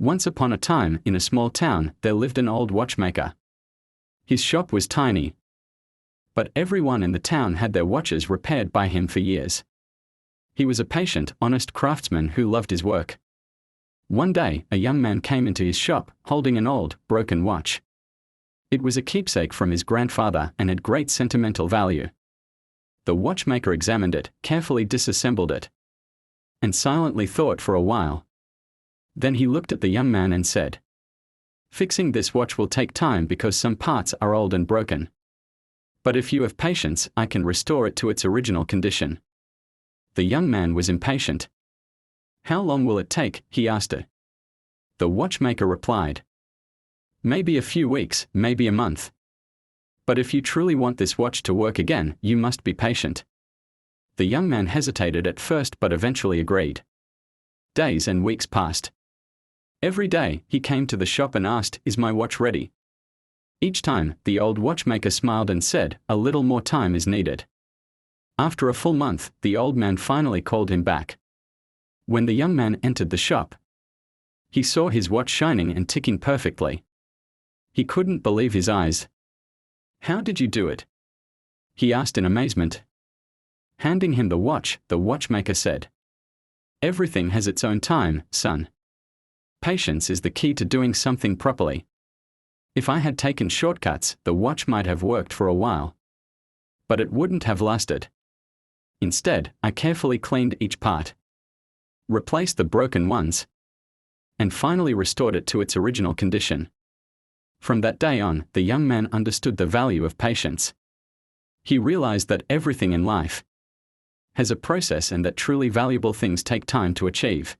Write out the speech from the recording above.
Once upon a time, in a small town, there lived an old watchmaker. His shop was tiny, but everyone in the town had their watches repaired by him for years. He was a patient, honest craftsman who loved his work. One day, a young man came into his shop, holding an old, broken watch. It was a keepsake from his grandfather and had great sentimental value. The watchmaker examined it, carefully disassembled it, and silently thought for a while. Then he looked at the young man and said, "Fixing this watch will take time because some parts are old and broken. But if you have patience, I can restore it to its original condition." The young man was impatient. "How long will it take?" he asked it. The watchmaker replied, "Maybe a few weeks, maybe a month. But if you truly want this watch to work again, you must be patient." The young man hesitated at first but eventually agreed. Days and weeks passed. Every day, he came to the shop and asked, "Is my watch ready?" Each time, the old watchmaker smiled and said, "A little more time is needed." After a full month, the old man finally called him back. When the young man entered the shop, he saw his watch shining and ticking perfectly. He couldn't believe his eyes. "How did you do it?" he asked in amazement. Handing him the watch, the watchmaker said, "Everything has its own time, son. Patience is the key to doing something properly. If I had taken shortcuts, the watch might have worked for a while, but it wouldn't have lasted. Instead, I carefully cleaned each part, replaced the broken ones, and finally restored it to its original condition." From that day on, the young man understood the value of patience. He realized that everything in life has a process and that truly valuable things take time to achieve.